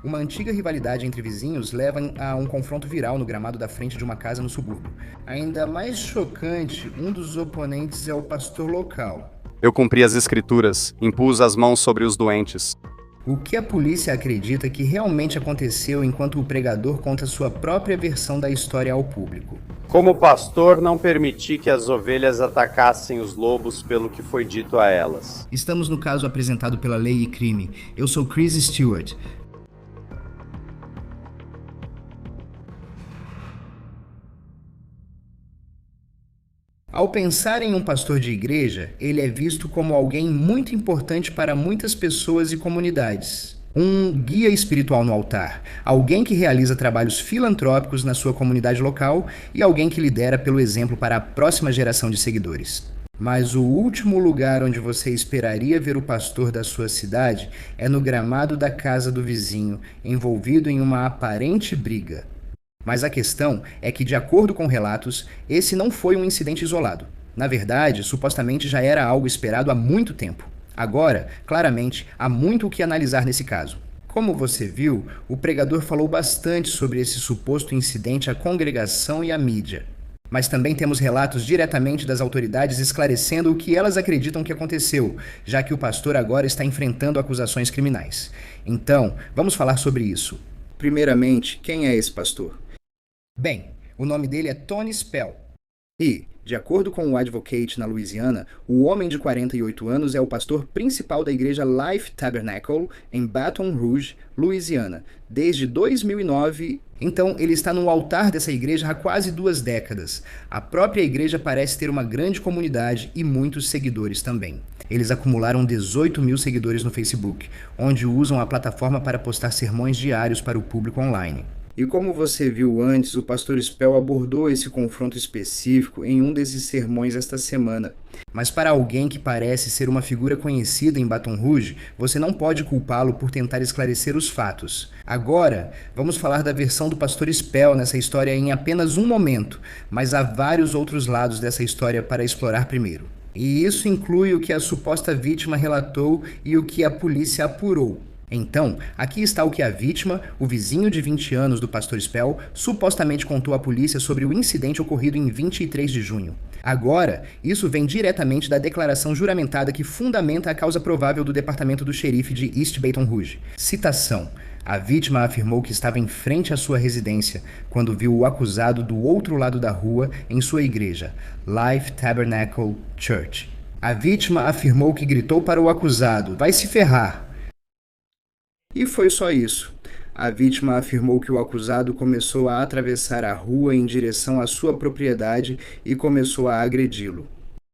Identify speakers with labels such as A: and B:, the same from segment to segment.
A: Uma antiga rivalidade entre vizinhos leva a um confronto viral no gramado da frente de uma casa no subúrbio. Ainda mais chocante, um dos oponentes é o pastor local.
B: Eu cumpri as escrituras, impus as mãos sobre os doentes.
A: O que a polícia acredita que realmente aconteceu enquanto o pregador conta sua própria versão da história ao público.
B: Como pastor, não permiti que as ovelhas atacassem os lobos pelo que foi dito a elas.
A: Estamos no caso apresentado pela Lei e Crime. Eu sou Chris Stewart. Ao pensar em um pastor de igreja, ele é visto como alguém muito importante para muitas pessoas e comunidades. Um guia espiritual no altar, alguém que realiza trabalhos filantrópicos na sua comunidade local e alguém que lidera pelo exemplo para a próxima geração de seguidores. Mas o último lugar onde você esperaria ver o pastor da sua cidade é no gramado da casa do vizinho, envolvido em uma aparente briga. Mas a questão é que, de acordo com relatos, esse não foi um incidente isolado. Na verdade, supostamente já era algo esperado há muito tempo. Agora, claramente, há muito o que analisar nesse caso. Como você viu, o pregador falou bastante sobre esse suposto incidente à congregação e à mídia. Mas também temos relatos diretamente das autoridades esclarecendo o que elas acreditam que aconteceu, já que o pastor agora está enfrentando acusações criminais. Então, vamos falar sobre isso. Primeiramente, quem é esse pastor? Bem, o nome dele é Tony Spell. E, de acordo com o Advocate na Louisiana, o homem de 48 anos é o pastor principal da igreja Life Tabernacle em Baton Rouge, Louisiana, desde 2009. Então, ele está no altar dessa igreja há quase 2 décadas. A própria igreja parece ter uma grande comunidade e muitos seguidores também. Eles acumularam 18 mil seguidores no Facebook, onde usam a plataforma para postar sermões diários para o público online. E como você viu antes, o pastor Spell abordou esse confronto específico em um desses sermões esta semana. Mas para alguém que parece ser uma figura conhecida em Baton Rouge, você não pode culpá-lo por tentar esclarecer os fatos. Agora, vamos falar da versão do pastor Spell nessa história em apenas um momento, mas há vários outros lados dessa história para explorar primeiro. E isso inclui o que a suposta vítima relatou e o que a polícia apurou. Então, aqui está o que a vítima, o vizinho de 20 anos do pastor Spell, supostamente contou à polícia sobre o incidente ocorrido em 23 de junho. Agora, isso vem diretamente da declaração juramentada que fundamenta a causa provável do departamento do xerife de East Baton Rouge. Citação. A vítima afirmou que estava em frente à sua residência quando viu o acusado do outro lado da rua em sua igreja, Life Tabernacle Church. A vítima afirmou que gritou para o acusado, "Vai se ferrar!" E foi só isso. A vítima afirmou que o acusado começou a atravessar a rua em direção à sua propriedade e começou a agredi-lo.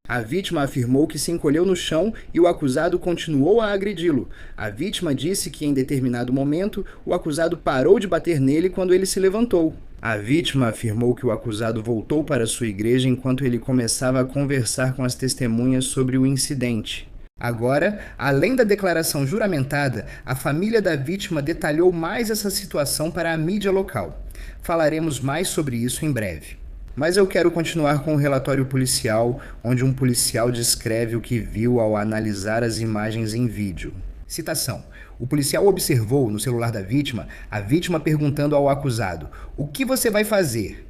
A: A vítima afirmou que se encolheu no chão e o acusado continuou a agredi-lo. A vítima disse que em determinado momento o acusado parou de bater nele quando ele se levantou. A vítima afirmou que o acusado voltou para sua igreja enquanto ele começava a conversar com as testemunhas sobre o incidente. Agora, além da declaração juramentada, a família da vítima detalhou mais essa situação para a mídia local. Falaremos mais sobre isso em breve. Mas eu quero continuar com o relatório policial, onde um policial descreve o que viu ao analisar as imagens em vídeo. Citação. O policial observou no celular da vítima a vítima perguntando ao acusado: "O que você vai fazer?"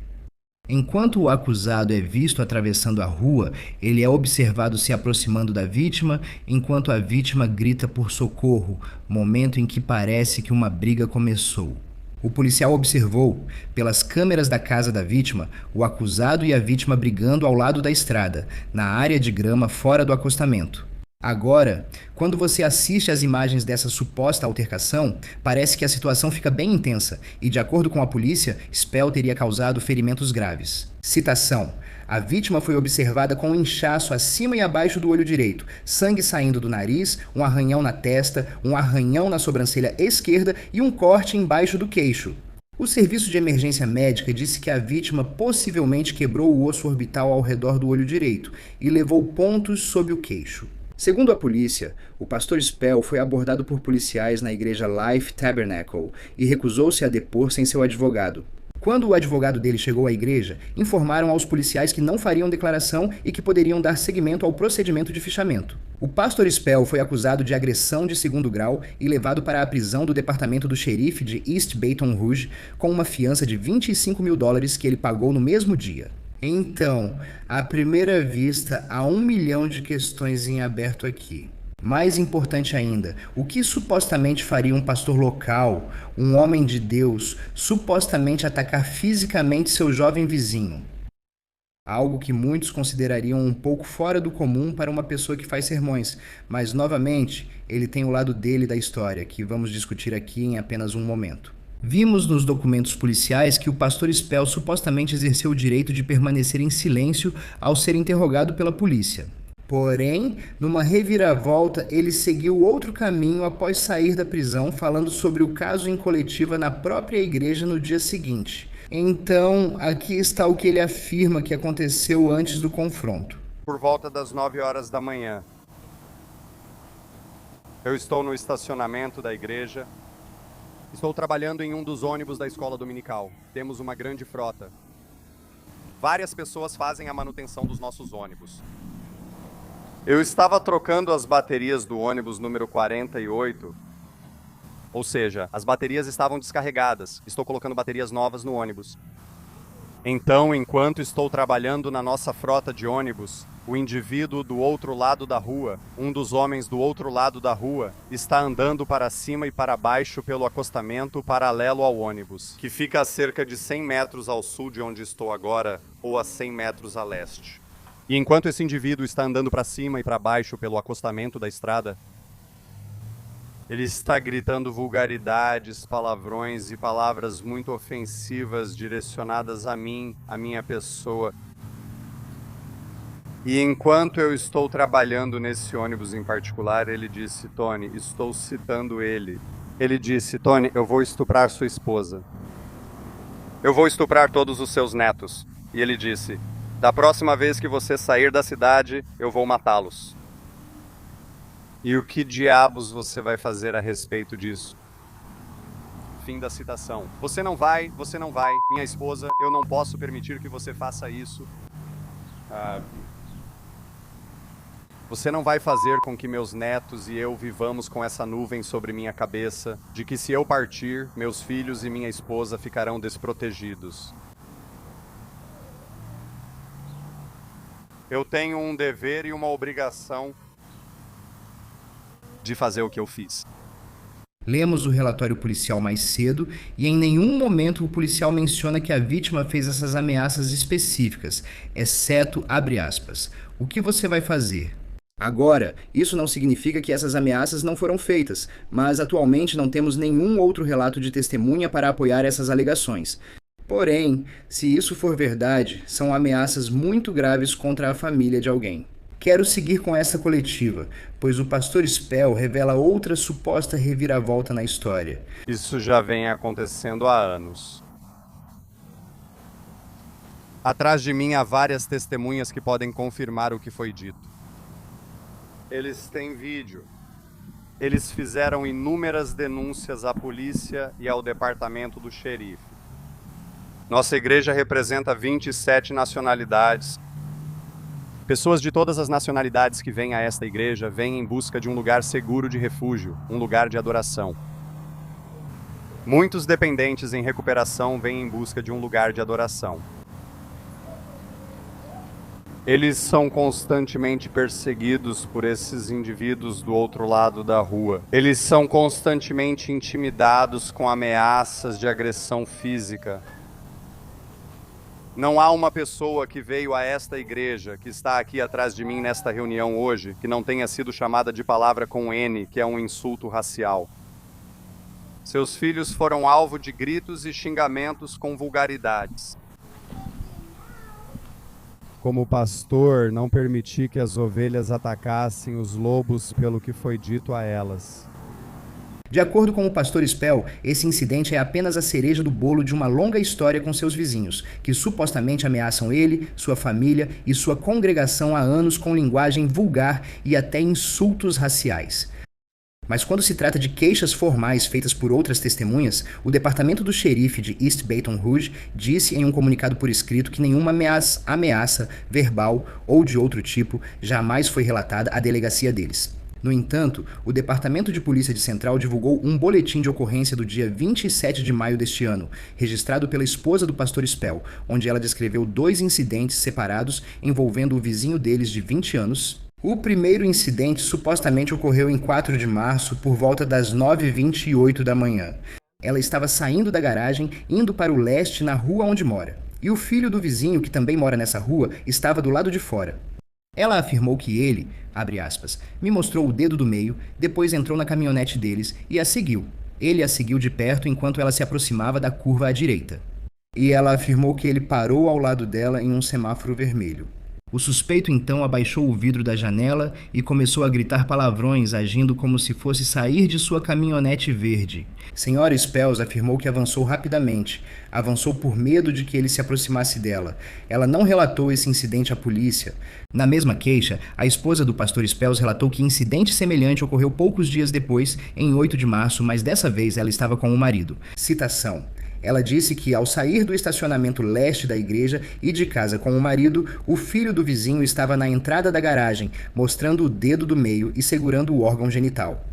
A: Enquanto o acusado é visto atravessando a rua, ele é observado se aproximando da vítima, enquanto a vítima grita por socorro, momento em que parece que uma briga começou. O policial observou, pelas câmeras da casa da vítima, o acusado e a vítima brigando ao lado da estrada, na área de grama fora do acostamento. Agora, quando você assiste às imagens dessa suposta altercação, parece que a situação fica bem intensa e, de acordo com a polícia, Spell teria causado ferimentos graves. Citação. A vítima foi observada com um inchaço acima e abaixo do olho direito, sangue saindo do nariz, um arranhão na testa, um arranhão na sobrancelha esquerda e um corte embaixo do queixo. O serviço de emergência médica disse que a vítima possivelmente quebrou o osso orbital ao redor do olho direito e levou pontos sob o queixo. Segundo a polícia, o pastor Spell foi abordado por policiais na igreja Life Tabernacle e recusou-se a depor sem seu advogado. Quando o advogado dele chegou à igreja, informaram aos policiais que não fariam declaração e que poderiam dar seguimento ao procedimento de fichamento. O pastor Spell foi acusado de agressão de segundo grau e levado para a prisão do departamento do xerife de East Baton Rouge com uma fiança de $25.000 que ele pagou no mesmo dia. Então, à primeira vista, há 1 milhão de questões em aberto aqui. Mais importante ainda, o que supostamente faria um pastor local, um homem de Deus, supostamente atacar fisicamente seu jovem vizinho? Algo que muitos considerariam um pouco fora do comum para uma pessoa que faz sermões, mas novamente, ele tem o lado dele da história, que vamos discutir aqui em apenas um momento. Vimos nos documentos policiais que o pastor Spell supostamente exerceu o direito de permanecer em silêncio ao ser interrogado pela polícia. Porém, numa reviravolta, ele seguiu outro caminho após sair da prisão, falando sobre o caso em coletiva na própria igreja no dia seguinte. Então, aqui está o que ele afirma que aconteceu antes do confronto.
B: Por volta das 9 horas da manhã, eu estou no estacionamento da igreja. Estou trabalhando em um dos ônibus da escola dominical. Temos uma grande frota. Várias pessoas fazem a manutenção dos nossos ônibus. Eu estava trocando as baterias do ônibus número 48, ou seja, as baterias estavam descarregadas. Estou colocando baterias novas no ônibus. Então, enquanto estou trabalhando na nossa frota de ônibus, o indivíduo do outro lado da rua, um dos homens do outro lado da rua, está andando para cima e para baixo pelo acostamento paralelo ao ônibus, que fica a cerca de 100 metros ao sul de onde estou agora, ou a 100 metros a leste. E enquanto esse indivíduo está andando para cima e para baixo pelo acostamento da estrada, ele está gritando vulgaridades, palavrões e palavras muito ofensivas direcionadas a mim, a minha pessoa. E enquanto eu estou trabalhando nesse ônibus em particular, ele disse: Tony, estou citando ele. Ele disse: Tony, eu vou estuprar sua esposa. Eu vou estuprar todos os seus netos. E ele disse: da próxima vez que você sair da cidade, eu vou matá-los. E o que diabos você vai fazer a respeito disso? Fim da citação. Você não vai, minha esposa, eu não posso permitir que você faça isso. Você não vai fazer com que meus netos e eu vivamos com essa nuvem sobre minha cabeça, de que se eu partir, meus filhos e minha esposa ficarão desprotegidos. Eu tenho um dever e uma obrigação de fazer o que eu fiz.
A: Lemos o relatório policial mais cedo e em nenhum momento o policial menciona que a vítima fez essas ameaças específicas, exceto, abre aspas, o que você vai fazer? Agora, isso não significa que essas ameaças não foram feitas, mas atualmente não temos nenhum outro relato de testemunha para apoiar essas alegações. Porém, se isso for verdade, são ameaças muito graves contra a família de alguém. Quero seguir com essa coletiva, pois o pastor Spell revela outra suposta reviravolta na história.
B: Isso já vem acontecendo há anos. Atrás de mim há várias testemunhas que podem confirmar o que foi dito. Eles têm vídeo. Eles fizeram inúmeras denúncias à polícia e ao departamento do xerife. Nossa igreja representa 27 nacionalidades. Pessoas de todas as nacionalidades que vêm a esta igreja vêm em busca de um lugar seguro de refúgio, um lugar de adoração. Muitos dependentes em recuperação vêm em busca de um lugar de adoração. Eles são constantemente perseguidos por esses indivíduos do outro lado da rua. Eles são constantemente intimidados com ameaças de agressão física. Não há uma pessoa que veio a esta igreja, que está aqui atrás de mim nesta reunião hoje, que não tenha sido chamada de palavra com N, que é um insulto racial. Seus filhos foram alvo de gritos e xingamentos com vulgaridades. Como pastor, não permiti que as ovelhas atacassem os lobos pelo que foi dito a elas.
A: De acordo com o pastor Spell, esse incidente é apenas a cereja do bolo de uma longa história com seus vizinhos, que supostamente ameaçam ele, sua família e sua congregação há anos com linguagem vulgar e até insultos raciais. Mas quando se trata de queixas formais feitas por outras testemunhas, o departamento do xerife de East Baton Rouge disse em um comunicado por escrito que nenhuma ameaça verbal ou de outro tipo jamais foi relatada à delegacia deles. No entanto, o Departamento de Polícia de Central divulgou um boletim de ocorrência do dia 27 de maio deste ano, registrado pela esposa do pastor Spell, onde ela descreveu 2 incidentes separados envolvendo o vizinho deles de 20 anos. O primeiro incidente supostamente ocorreu em 4 de março, por volta das 9h28 da manhã. Ela estava saindo da garagem, indo para o leste na rua onde mora. E o filho do vizinho, que também mora nessa rua, estava do lado de fora. Ela afirmou que ele, abre aspas, me mostrou o dedo do meio, depois entrou na caminhonete deles e a seguiu. Ele a seguiu de perto enquanto ela se aproximava da curva à direita. E ela afirmou que ele parou ao lado dela em um semáforo vermelho. O suspeito então abaixou o vidro da janela e começou a gritar palavrões, agindo como se fosse sair de sua caminhonete verde. Senhora Spells afirmou que avançou rapidamente. Avançou por medo de que ele se aproximasse dela. Ela não relatou esse incidente à polícia. Na mesma queixa, a esposa do pastor Spells relatou que incidente semelhante ocorreu poucos dias depois, em 8 de março, mas dessa vez ela estava com o marido. Citação. Ela disse que, ao sair do estacionamento leste da igreja e de casa com o marido, o filho do vizinho estava na entrada da garagem, mostrando o dedo do meio e segurando o órgão genital.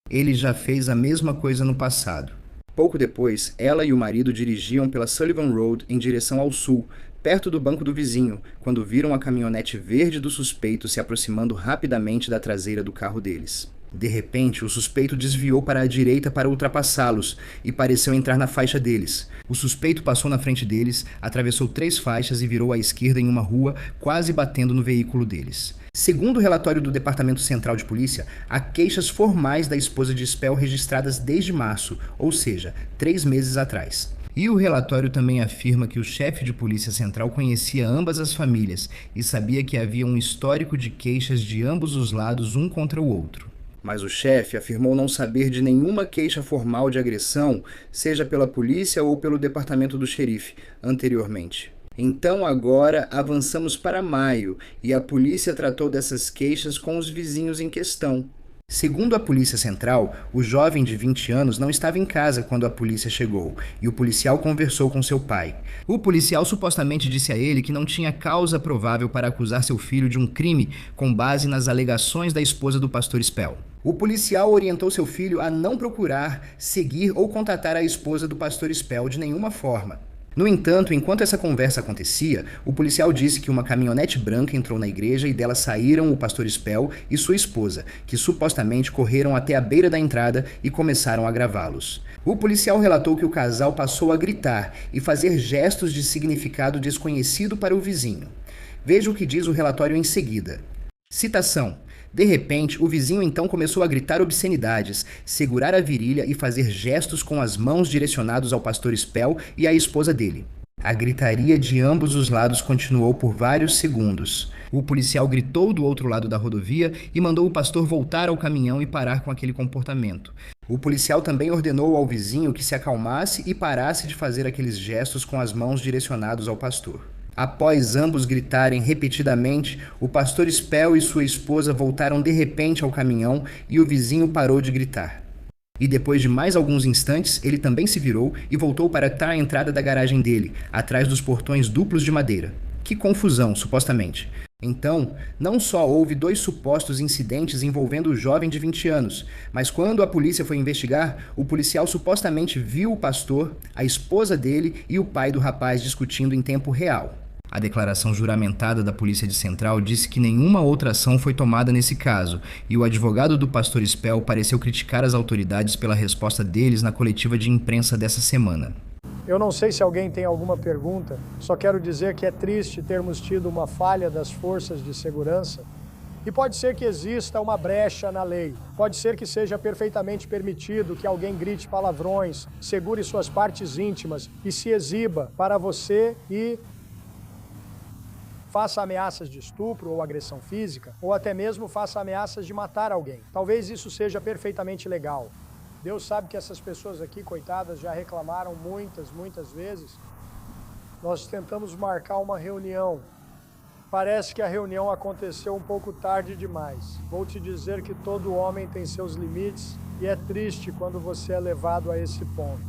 A: Ele já fez a mesma coisa no passado. Pouco depois, ela e o marido dirigiam pela Sullivan Road em direção ao sul, perto do banco do vizinho, quando viram a caminhonete verde do suspeito se aproximando rapidamente da traseira do carro deles. De repente, o suspeito desviou para a direita para ultrapassá-los e pareceu entrar na faixa deles. O suspeito passou na frente deles, atravessou 3 faixas e virou à esquerda em uma rua, quase batendo no veículo deles. Segundo o relatório do Departamento Central de Polícia, há queixas formais da esposa de Spell registradas desde março, ou seja, 3 meses atrás. E o relatório também afirma que o chefe de polícia central conhecia ambas as famílias e sabia que havia um histórico de queixas de ambos os lados um contra o outro. Mas o chefe afirmou não saber de nenhuma queixa formal de agressão, seja pela polícia ou pelo departamento do xerife, anteriormente. Então agora avançamos para maio e a polícia tratou dessas queixas com os vizinhos em questão. Segundo a Polícia Central, o jovem de 20 anos não estava em casa quando a polícia chegou e o policial conversou com seu pai. O policial supostamente disse a ele que não tinha causa provável para acusar seu filho de um crime com base nas alegações da esposa do pastor Spell. O policial orientou seu filho a não procurar, seguir ou contatar a esposa do pastor Spell de nenhuma forma. No entanto, enquanto essa conversa acontecia, o policial disse que uma caminhonete branca entrou na igreja e dela saíram o pastor Spell e sua esposa, que supostamente correram até a beira da entrada e começaram a gravá-los. O policial relatou que o casal passou a gritar e fazer gestos de significado desconhecido para o vizinho. Veja o que diz o relatório em seguida. Citação. De repente, o vizinho então começou a gritar obscenidades, segurar a virilha e fazer gestos com as mãos direcionados ao pastor Spell e à esposa dele. A gritaria de ambos os lados continuou por vários segundos. O policial gritou do outro lado da rodovia e mandou o pastor voltar ao caminhão e parar com aquele comportamento. O policial também ordenou ao vizinho que se acalmasse e parasse de fazer aqueles gestos com as mãos direcionados ao pastor. Após ambos gritarem repetidamente, o pastor Spell e sua esposa voltaram de repente ao caminhão e o vizinho parou de gritar. E depois de mais alguns instantes, ele também se virou e voltou para a entrada da garagem dele, atrás dos portões duplos de madeira. Que confusão, supostamente. Então, não só houve 2 supostos incidentes envolvendo o jovem de 20 anos, mas quando a polícia foi investigar, o policial supostamente viu o pastor, a esposa dele e o pai do rapaz discutindo em tempo real. A declaração juramentada da Polícia de Central disse que nenhuma outra ação foi tomada nesse caso, e o advogado do pastor Spell pareceu criticar as autoridades pela resposta deles na coletiva de imprensa dessa semana.
C: Eu não sei se alguém tem alguma pergunta, só quero dizer que é triste termos tido uma falha das forças de segurança e pode ser que exista uma brecha na lei. Pode ser que seja perfeitamente permitido que alguém grite palavrões, segure suas partes íntimas e se exiba para você e faça ameaças de estupro ou agressão física, ou até mesmo faça ameaças de matar alguém. Talvez isso seja perfeitamente legal. Deus sabe que essas pessoas aqui, coitadas, já reclamaram muitas vezes. Nós tentamos marcar uma reunião Parece que a reunião aconteceu um pouco tarde demais. Vou te dizer que todo homem tem seus limites e é triste quando você é levado a esse ponto.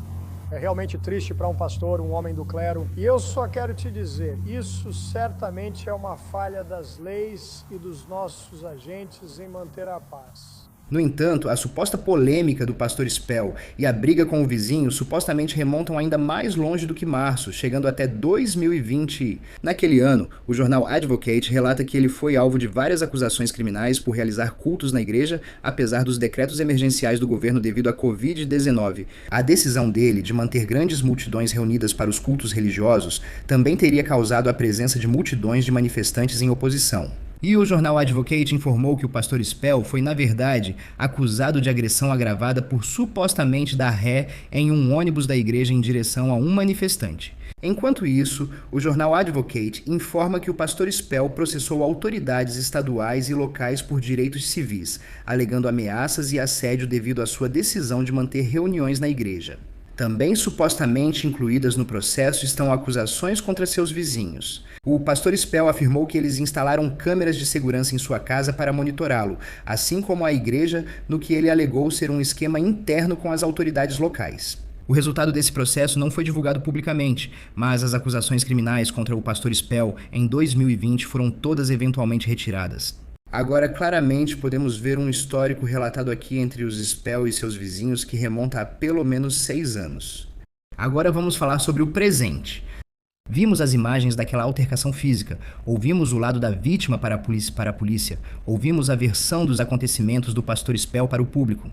C: É realmente triste para um pastor, um homem do clero. E eu só quero te dizer, isso certamente é uma falha das leis e dos nossos agentes em manter a paz.
A: No entanto, a suposta polêmica do pastor Spell e a briga com o vizinho supostamente remontam ainda mais longe do que março, chegando até 2020. Naquele ano, o jornal Advocate relata que ele foi alvo de várias acusações criminais por realizar cultos na igreja, apesar dos decretos emergenciais do governo devido à Covid-19. A decisão dele de manter grandes multidões reunidas para os cultos religiosos também teria causado a presença de multidões de manifestantes em oposição. E o jornal Advocate informou que o pastor Spell foi, na verdade, acusado de agressão agravada por supostamente dar ré em um ônibus da igreja em direção a um manifestante. Enquanto isso, o jornal Advocate informa que o pastor Spell processou autoridades estaduais e locais por direitos civis, alegando ameaças e assédio devido à sua decisão de manter reuniões na igreja. Também supostamente incluídas no processo estão acusações contra seus vizinhos. O pastor Spell afirmou que eles instalaram câmeras de segurança em sua casa para monitorá-lo, assim como a igreja, no que ele alegou ser um esquema interno com as autoridades locais. O resultado desse processo não foi divulgado publicamente, mas as acusações criminais contra o pastor Spell em 2020 foram todas eventualmente retiradas. Agora, claramente, podemos ver um histórico relatado aqui entre os Spell e seus vizinhos que remonta a pelo menos 6 anos. Agora vamos falar sobre o presente. Vimos as imagens daquela altercação física, ouvimos o lado da vítima para a polícia, ouvimos a versão dos acontecimentos do pastor Spell para o público.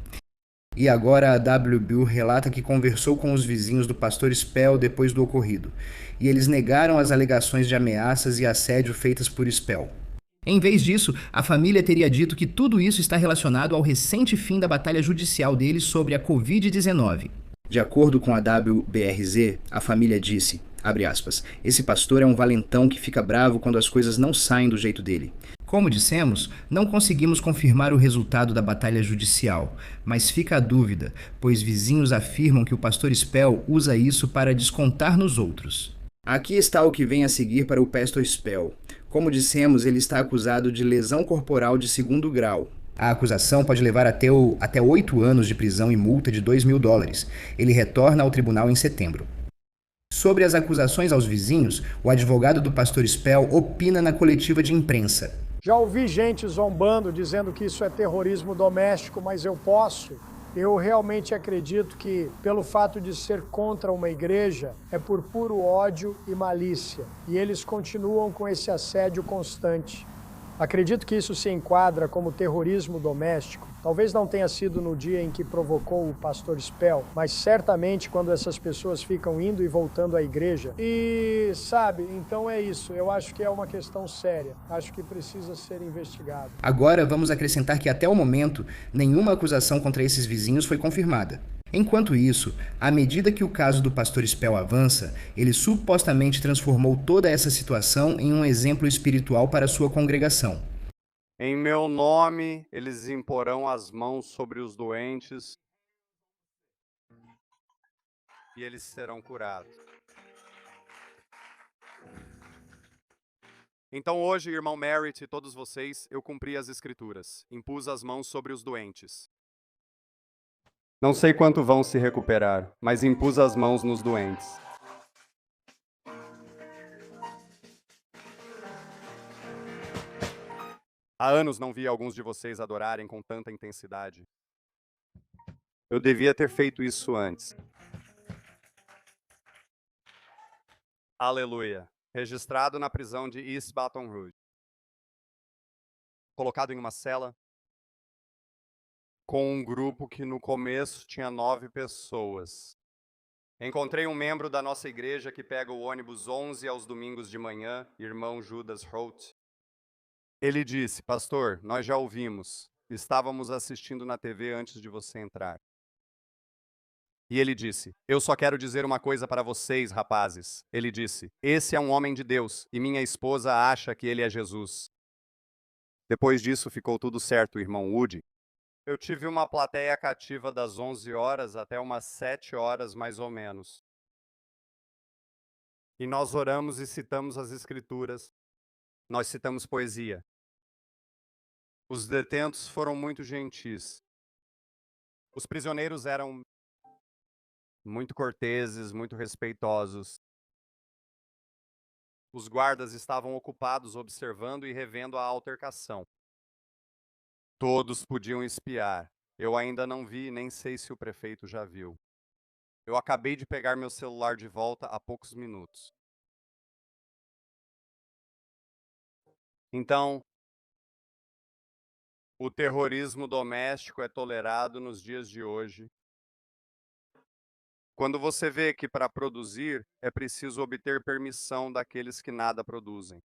A: E agora a WBU relata que conversou com os vizinhos do pastor Spell depois do ocorrido, e eles negaram as alegações de ameaças e assédio feitas por Spell. Em vez disso, a família teria dito que tudo isso está relacionado ao recente fim da batalha judicial deles sobre a Covid-19. De acordo com a WBRZ, a família disse, abre aspas, esse pastor é um valentão que fica bravo quando as coisas não saem do jeito dele. Como dissemos, não conseguimos confirmar o resultado da batalha judicial, mas fica a dúvida, pois vizinhos afirmam que o pastor Spell usa isso para descontar nos outros. Aqui está o que vem a seguir para o pastor Spell. Como dissemos, ele está acusado de lesão corporal de 2º grau. A acusação pode levar até 8 anos de prisão e multa de $2.000. Ele retorna ao tribunal em setembro. Sobre as acusações aos vizinhos, o advogado do pastor Spell opina na coletiva de imprensa.
C: Já ouvi gente zombando, dizendo que isso é terrorismo doméstico, mas eu realmente acredito que, pelo fato de ser contra uma igreja, é por puro ódio e malícia. E eles continuam com esse assédio constante. Acredito que isso se enquadra como terrorismo doméstico. Talvez não tenha sido no dia em que provocou o pastor Spell, mas certamente quando essas pessoas ficam indo e voltando à igreja. E, sabe, então é isso. Eu acho que é uma questão séria. Acho que precisa ser investigado.
A: Agora vamos acrescentar que até o momento, nenhuma acusação contra esses vizinhos foi confirmada. Enquanto isso, à medida que o caso do pastor Spell avança, ele supostamente transformou toda essa situação em um exemplo espiritual para sua congregação.
B: Em meu nome, eles imporão as mãos sobre os doentes e eles serão curados. Então hoje, irmão Merritt e todos vocês, eu cumpri as escrituras, impus as mãos sobre os doentes. Não sei quanto vão se recuperar, mas impus as mãos nos doentes. Há anos não vi alguns de vocês adorarem com tanta intensidade. Eu devia ter feito isso antes. Aleluia. Registrado na prisão de East Baton Rouge. Colocado em uma cela com um grupo que no começo tinha 9 pessoas. Encontrei um membro da nossa igreja que pega o ônibus 11 aos domingos de manhã, irmão Judas Holt. Ele disse, pastor, nós já ouvimos, estávamos assistindo na TV antes de você entrar. E ele disse, eu só quero dizer uma coisa para vocês, rapazes. Ele disse, esse é um homem de Deus e minha esposa acha que ele é Jesus. Depois disso ficou tudo certo, irmão Woody. Eu tive uma plateia cativa das 11 horas até umas 7 horas mais ou menos. E nós oramos e citamos as escrituras. Nós citamos poesia. Os detentos foram muito gentis. Os prisioneiros eram muito corteses, muito respeitosos. Os guardas estavam ocupados observando e revendo a altercação. Todos podiam espiar. Eu ainda não vi, nem sei se o prefeito já viu. Eu acabei de pegar meu celular de volta há poucos minutos. Então, o terrorismo doméstico é tolerado nos dias de hoje. Quando você vê que para produzir é preciso obter permissão daqueles que nada produzem.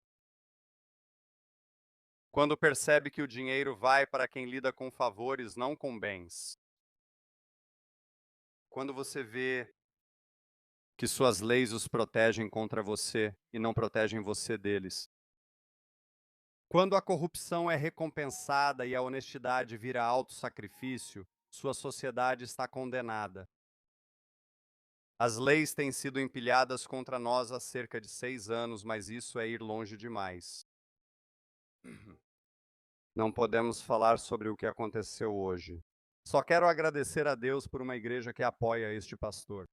B: Quando percebe que o dinheiro vai para quem lida com favores, não com bens. Quando você vê que suas leis os protegem contra você e não protegem você deles. Quando a corrupção é recompensada e a honestidade vira autossacrifício, sua sociedade está condenada. As leis têm sido empilhadas contra nós há cerca de 6 anos, mas isso é ir longe demais. Não podemos falar sobre o que aconteceu hoje. Só quero agradecer a Deus por uma igreja que apoia este pastor.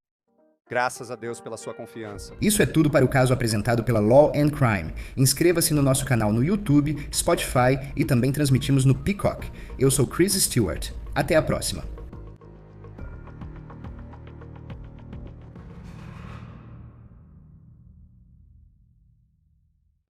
B: Graças a Deus pela sua confiança.
A: Isso é tudo para o caso apresentado pela Law and Crime. Inscreva-se no nosso canal no YouTube, Spotify e também transmitimos no Peacock. Eu sou Chris Stewart. Até a próxima.